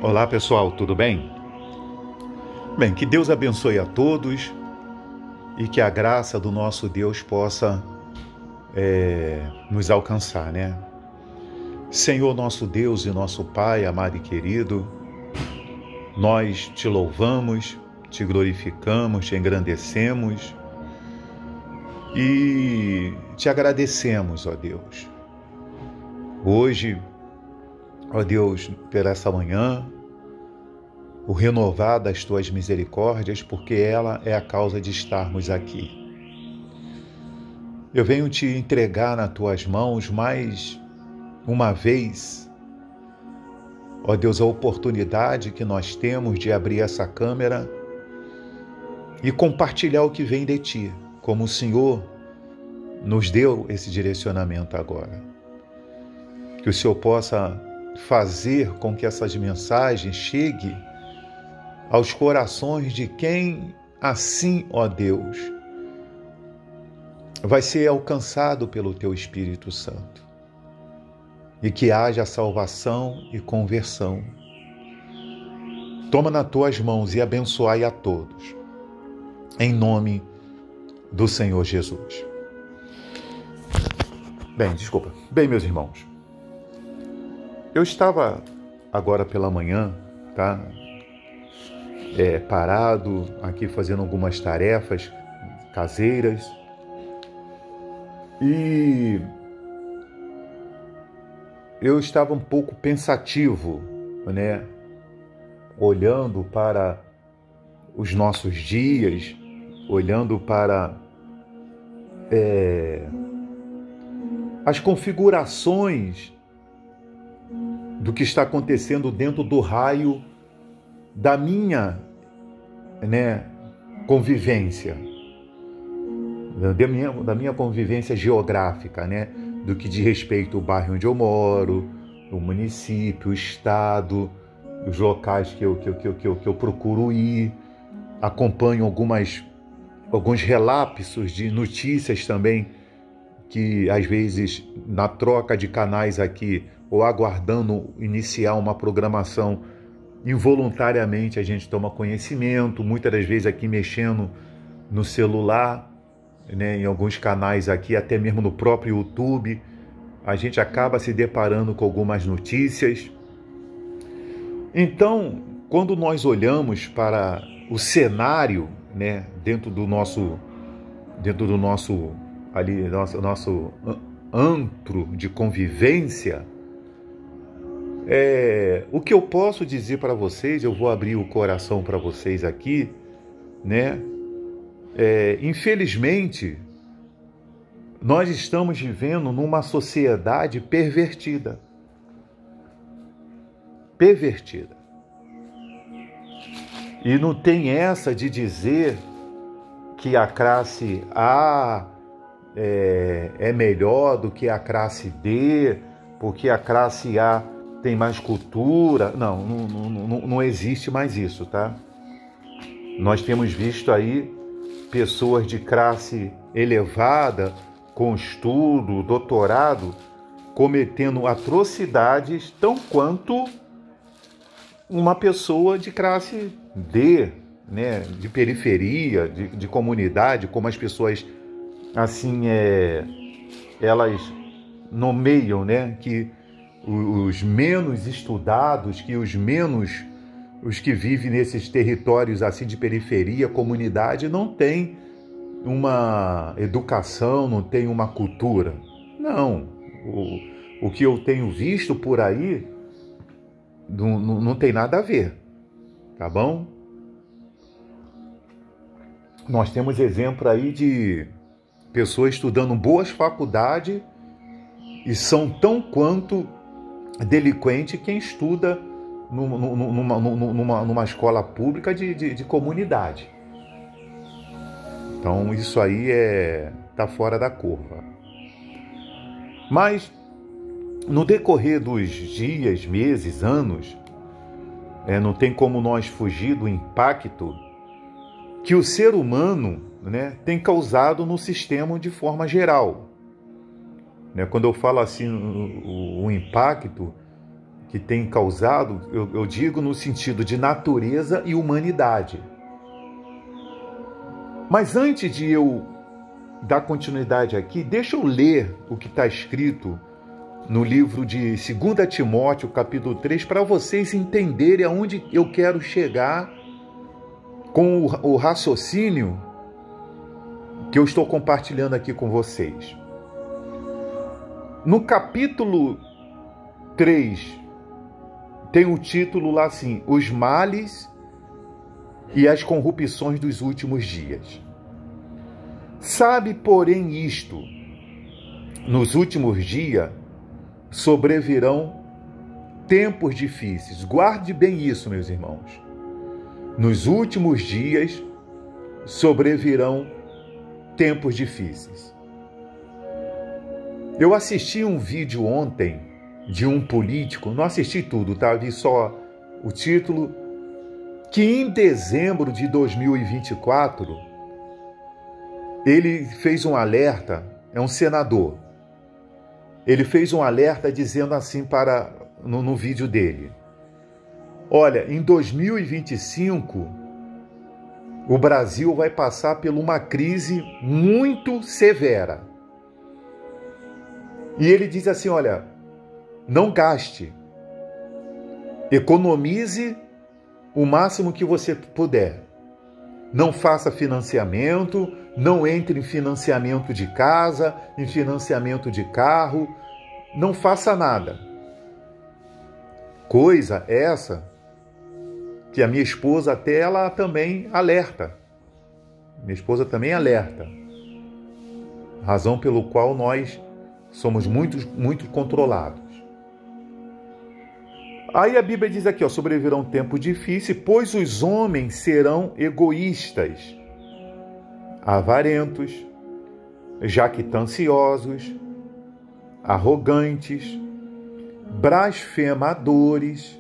Olá pessoal, tudo bem? Bem, que Deus abençoe a todos e que a graça do nosso Deus possa nos alcançar, né? Senhor nosso Deus e nosso Pai, amado e querido, nós te louvamos, te glorificamos, te engrandecemos e te agradecemos, ó Deus. Hoje, ó Deus, por essa manhã, o renovar das tuas misericórdias, porque ela é a causa de estarmos aqui. Eu venho te entregar nas tuas mãos mais uma vez, ó Deus, a oportunidade que nós temos de abrir essa câmera e compartilhar o que vem de ti, como o Senhor nos deu esse direcionamento agora. Que o Senhor possa fazer com que essas mensagens cheguem aos corações de quem assim, ó Deus, vai ser alcançado pelo Teu Espírito Santo. E que haja salvação e conversão. Toma nas Tuas mãos e abençoai a todos. Em nome do Senhor Jesus. Bem, meus irmãos, eu estava agora pela manhã, tá? Parado aqui fazendo algumas tarefas caseiras e eu estava um pouco pensativo, né? Olhando para os nossos dias, olhando para as configurações do que está acontecendo dentro do raio da minha, convivência, da minha convivência geográfica, do que diz respeito ao bairro onde eu moro, o município, o estado, os locais que eu procuro ir, acompanho alguns relapsos de notícias também, que às vezes na troca de canais aqui, ou aguardando iniciar uma programação, involuntariamente a gente toma conhecimento, muitas das vezes aqui mexendo no celular, em alguns canais aqui, até mesmo no próprio YouTube, a gente acaba se deparando com algumas notícias. Então, quando nós olhamos para o cenário, dentro do nosso antro de convivência, o que eu posso dizer para vocês, eu vou abrir o coração para vocês aqui, infelizmente, nós estamos vivendo numa sociedade pervertida. E não tem essa de dizer que a classe A é melhor do que a classe D, porque a classe A tem mais cultura. Não existe mais isso, tá? Nós temos visto aí pessoas de classe elevada, com estudo, doutorado, cometendo atrocidades tão quanto uma pessoa de classe D, de periferia, de comunidade, como as pessoas assim, elas nomeiam, que os menos estudados, que os que vivem nesses territórios assim de periferia, comunidade, não têm uma educação, não têm uma cultura. Não. O que eu tenho visto por aí não tem nada a ver, tá bom? Nós temos exemplo aí de pessoas estudando boas faculdades e são tão quanto delinquente quem estuda numa escola pública de comunidade. Então isso aí tá fora da curva. Mas no decorrer dos dias, meses, anos, não tem como nós fugir do impacto que o ser humano, tem causado no sistema de forma geral. Quando eu falo assim, o impacto que tem causado, eu digo no sentido de natureza e humanidade. Mas antes de eu dar continuidade aqui, deixa eu ler o que está escrito no livro de 2 Timóteo, capítulo 3, para vocês entenderem aonde eu quero chegar com o raciocínio que eu estou compartilhando aqui com vocês. No capítulo 3, tem o título lá assim: Os males e as corrupções dos últimos dias. Sabe, porém, isto: nos últimos dias sobrevirão tempos difíceis. Guarde bem isso, meus irmãos. Nos últimos dias sobrevirão tempos difíceis. Eu assisti um vídeo ontem de um político, não assisti tudo, tá? Vi só o título, que em dezembro de 2024 ele fez um alerta, é um senador. Ele fez um alerta dizendo assim no vídeo dele: olha, em 2025 o Brasil vai passar por uma crise muito severa. E ele diz assim: olha, não gaste, economize o máximo que você puder. Não faça financiamento, não entre em financiamento de casa, em financiamento de carro, não faça nada. Coisa essa que a minha esposa até ela também alerta. Minha esposa também alerta. Razão pelo qual nós somos muito controlados. Aí a Bíblia diz aqui, sobrevirão tempos difíceis, pois os homens serão egoístas, avarentos, jactanciosos, arrogantes, blasfemadores,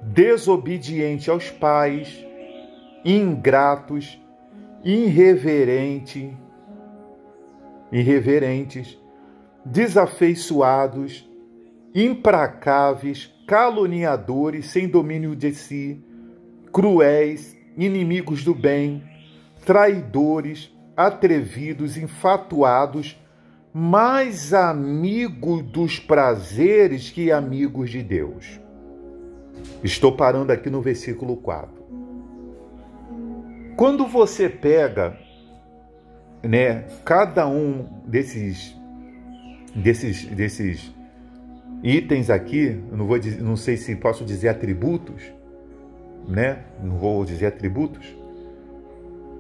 desobedientes aos pais, ingratos, irreverentes, desafeiçoados, implacáveis, caluniadores, sem domínio de si, cruéis, inimigos do bem, traidores, atrevidos, infatuados, mais amigos dos prazeres que amigos de Deus. Estou parando aqui no versículo 4. Quando você pega, cada um desses itens aqui, eu não sei se posso dizer atributos, não vou dizer atributos,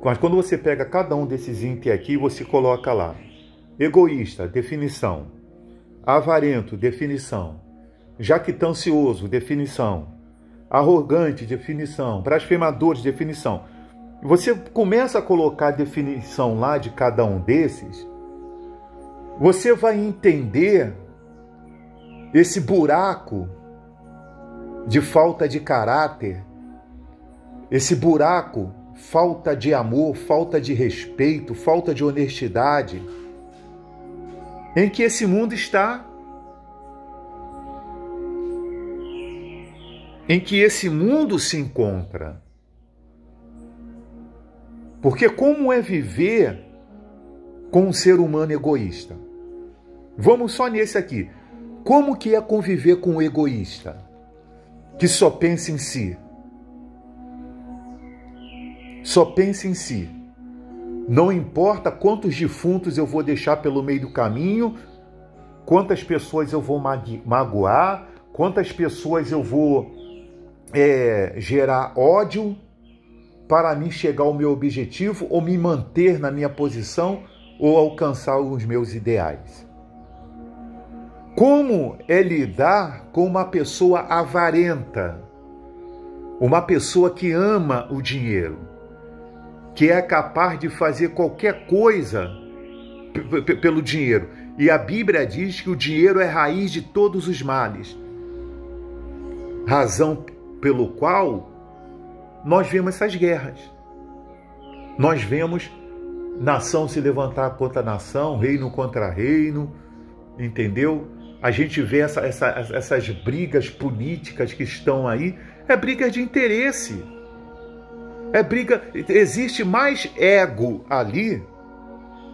mas quando você pega cada um desses itens aqui, você coloca lá: egoísta, definição; avarento, definição; jactancioso, definição; arrogante, definição; blasfemadores, definição. Você começa a colocar a definição lá de cada um desses, você vai entender esse buraco de falta de caráter, esse buraco, falta de amor, falta de respeito, falta de honestidade, em que esse mundo está, em que esse mundo se encontra. Porque como é viver com um ser humano egoísta? Vamos só nesse aqui. Como que é conviver com um egoísta que só pensa em si? Só pensa em si. Não importa quantos defuntos eu vou deixar pelo meio do caminho, quantas pessoas eu vou magoar, quantas pessoas eu vou gerar ódio para mim chegar ao meu objetivo ou me manter na minha posição ou alcançar os meus ideais. Como é lidar com uma pessoa avarenta, uma pessoa que ama o dinheiro, que é capaz de fazer qualquer coisa pelo dinheiro. E a Bíblia diz que o dinheiro é raiz de todos os males. Razão pelo qual nós vemos essas guerras. Nós vemos nação se levantar contra nação, reino contra reino, entendeu? a gente vê essas brigas políticas que estão aí, é briga de interesse. Existe mais ego ali.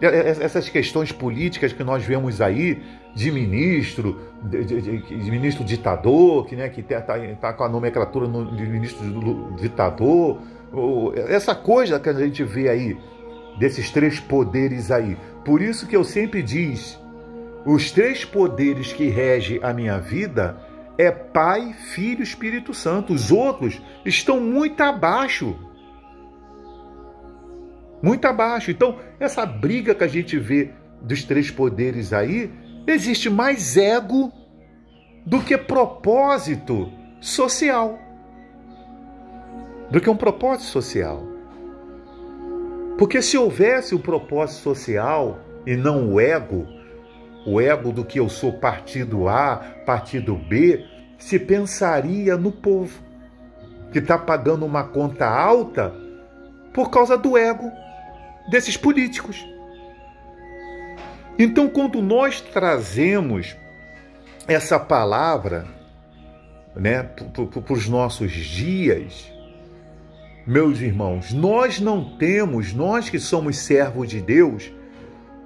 Essas questões políticas que nós vemos aí, de ministro, de ministro ditador, que tá com a nomenclatura de ministro ditador, essa coisa que a gente vê aí, desses três poderes aí. Por isso que eu sempre digo, os três poderes que regem a minha vida é Pai, Filho e Espírito Santo. Os outros estão muito abaixo. Muito abaixo. Então, essa briga que a gente vê dos três poderes aí, existe mais ego do que propósito social. Do que um propósito social. Porque se houvesse o propósito social e não o ego do que eu sou partido A, partido B, se pensaria no povo que está pagando uma conta alta por causa do ego desses políticos. Então, quando nós trazemos essa palavra, né, para os nossos dias, meus irmãos, nós não temos, nós que somos servos de Deus,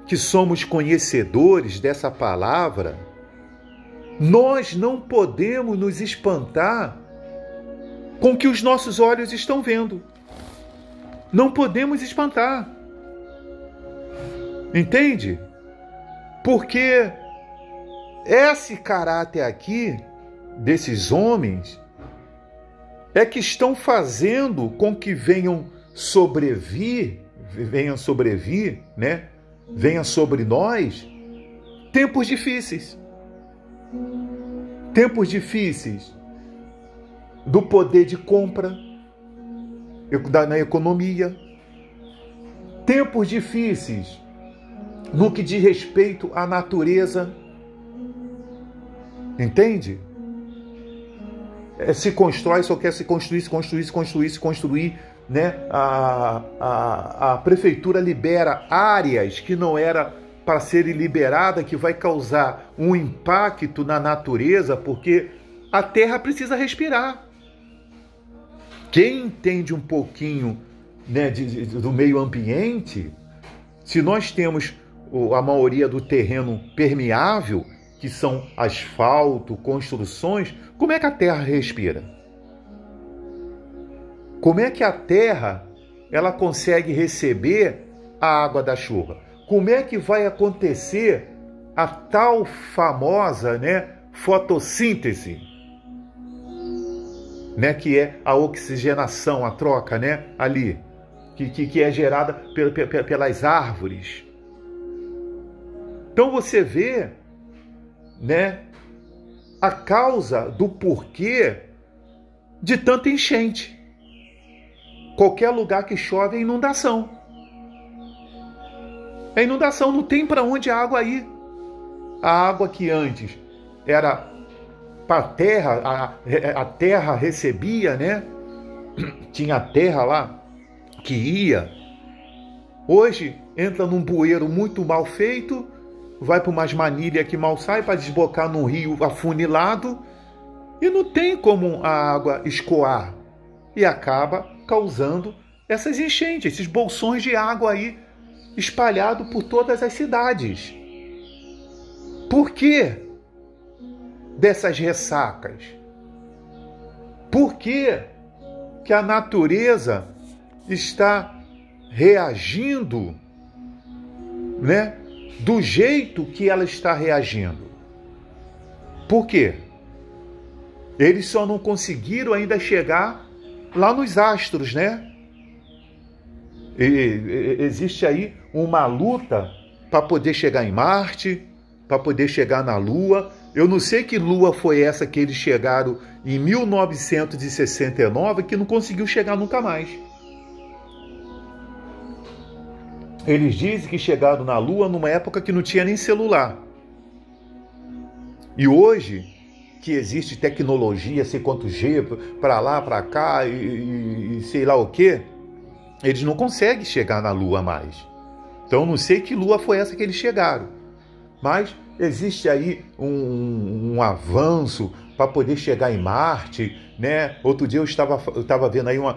que somos conhecedores dessa palavra, nós não podemos nos espantar com o que os nossos olhos estão vendo. Não podemos espantar. Entende? Porque esse caráter aqui, desses homens, é que estão fazendo com que venham sobreviver, né? Venha sobre nós tempos difíceis. Tempos difíceis do poder de compra, na economia. Tempos difíceis no que diz respeito à natureza. Entende? Se constrói, só quer se construir, né? A prefeitura libera áreas que não era para serem liberadas, que vai causar um impacto na natureza, porque a terra precisa respirar. Quem entende um pouquinho, né, do meio ambiente, se nós temos a maioria do terreno permeável, que são asfalto, construções, como é que a terra respira? Como é que a terra ela consegue receber a água da chuva? Como é que vai acontecer a tal famosa, né, fotossíntese, né, que é a oxigenação, a troca, né, ali, que é gerada pelas árvores. Então você vê, né, a causa do porquê de tanta enchente. Qualquer lugar que chove é inundação. É inundação, não tem para onde a água ir. A água que antes era para a terra, a terra recebia, né? Tinha a terra lá que ia. Hoje entra num bueiro muito mal feito, vai para umas manilhas que mal sai para desbocar num rio afunilado e não tem como a água escoar. E acaba causando essas enchentes, esses bolsões de água aí espalhados por todas as cidades. Por quê dessas ressacas? Por que a natureza está reagindo, né, do jeito que ela está reagindo? Por quê? Eles só não conseguiram ainda chegar lá nos astros, né? Existe aí uma luta para poder chegar em Marte, para poder chegar na Lua. Eu não sei que Lua foi essa que eles chegaram em 1969, que não conseguiu chegar nunca mais. Eles dizem que chegaram na Lua numa época que não tinha nem celular. E hoje, que existe tecnologia, sei quanto G, para lá, para cá, e sei lá o quê, eles não conseguem chegar na Lua mais. Então, não sei que Lua foi essa que eles chegaram. Mas existe aí um avanço para poder chegar em Marte, né? Outro dia eu estava vendo aí o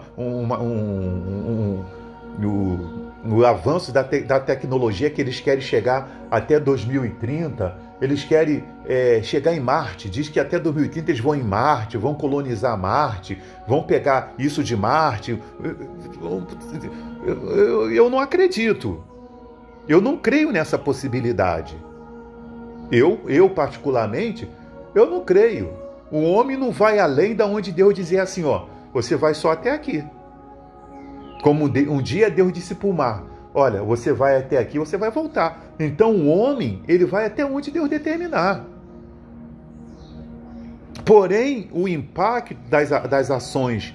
avanço da tecnologia, que eles querem chegar até 2030, eles querem chegar em Marte, diz que até 2030 eles vão em Marte, vão colonizar Marte, vão pegar isso de Marte. Eu não acredito, eu não creio nessa possibilidade. Eu particularmente, eu não creio. O homem não vai além da onde Deus dizer assim, ó, você vai só até aqui. Como um dia Deus disse para o mar, olha, você vai até aqui, você vai voltar. Então o homem, ele vai até onde Deus determinar. Porém, o impacto das ações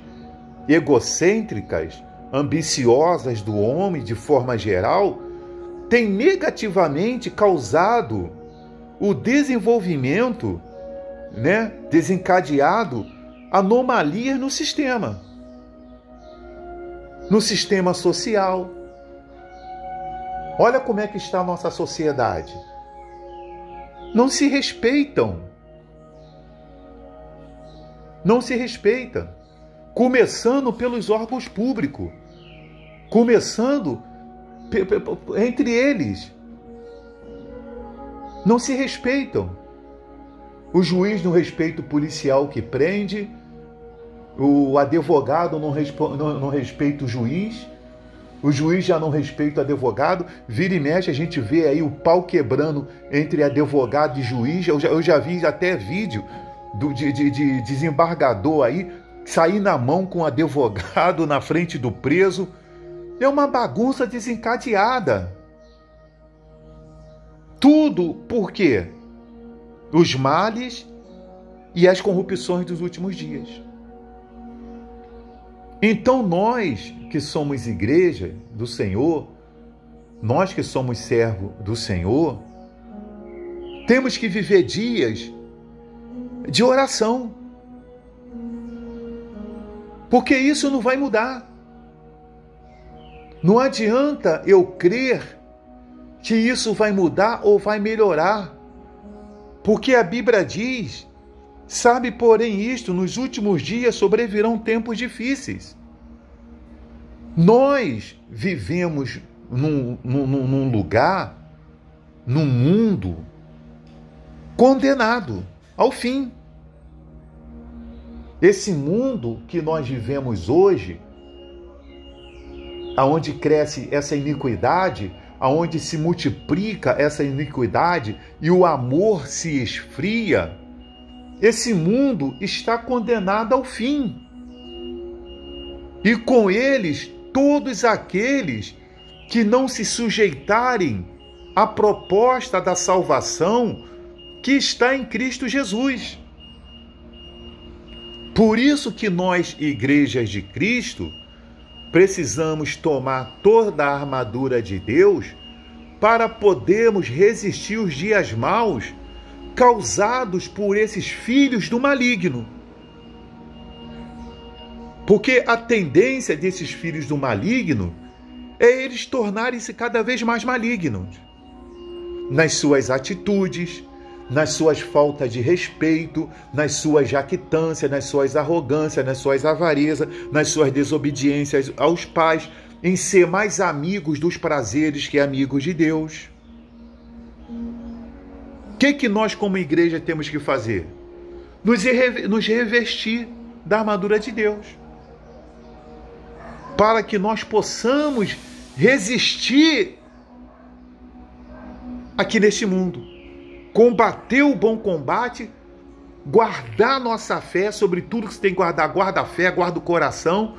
egocêntricas, ambiciosas do homem, de forma geral, tem negativamente causado o desenvolvimento, né, desencadeado anomalias no sistema social. Olha como é que está a nossa sociedade. Não se respeitam. Não se respeitam. Começando pelos órgãos públicos. Começando entre eles. Não se respeitam. O juiz não respeita o policial que prende, o advogado não respeita o juiz já não respeita o advogado, vira e mexe, a gente vê aí o pau quebrando entre advogado e juiz. Eu já vi até vídeo de desembargador aí sair na mão com o advogado na frente do preso. É uma bagunça desencadeada. Tudo por quê? Os males e as corrupções dos últimos dias. Então nós que somos igreja do Senhor, nós que somos servo do Senhor, temos que viver dias de oração. Porque isso não vai mudar. Não adianta eu crer que isso vai mudar ou vai melhorar. Porque a Bíblia diz, sabe, porém isto, nos últimos dias sobrevirão tempos difíceis. Nós vivemos num lugar, num mundo condenado ao fim. Esse mundo que nós vivemos hoje, aonde cresce essa iniquidade, aonde se multiplica essa iniquidade e o amor se esfria, esse mundo está condenado ao fim. E com eles, todos aqueles que não se sujeitarem à proposta da salvação que está em Cristo Jesus. Por isso que nós, igrejas de Cristo, precisamos tomar toda a armadura de Deus para podermos resistir os dias maus causados por esses filhos do maligno. Porque a tendência desses filhos do maligno é eles tornarem-se cada vez mais malignos nas suas atitudes, nas suas faltas de respeito, nas suas jactâncias, nas suas arrogâncias, nas suas avarezas, nas suas desobediências aos pais, em ser mais amigos dos prazeres que amigos de Deus. O que nós como igreja temos que fazer? Nos revestir da armadura de Deus, para que nós possamos resistir aqui neste mundo, combater o bom combate, guardar nossa fé, sobre tudo que se tem que guardar, guarda a fé, guarda o coração,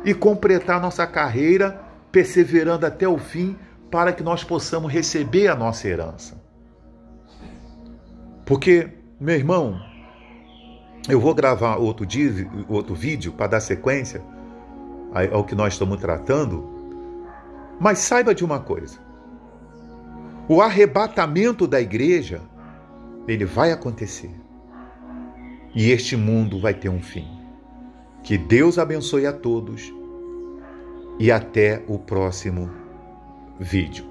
e completar nossa carreira, perseverando até o fim, para que nós possamos receber a nossa herança. Porque, meu irmão, eu vou gravar outro vídeo para dar sequência ao que nós estamos tratando, mas saiba de uma coisa: o arrebatamento da igreja, ele vai acontecer, e este mundo vai ter um fim. Que Deus abençoe a todos e até o próximo vídeo.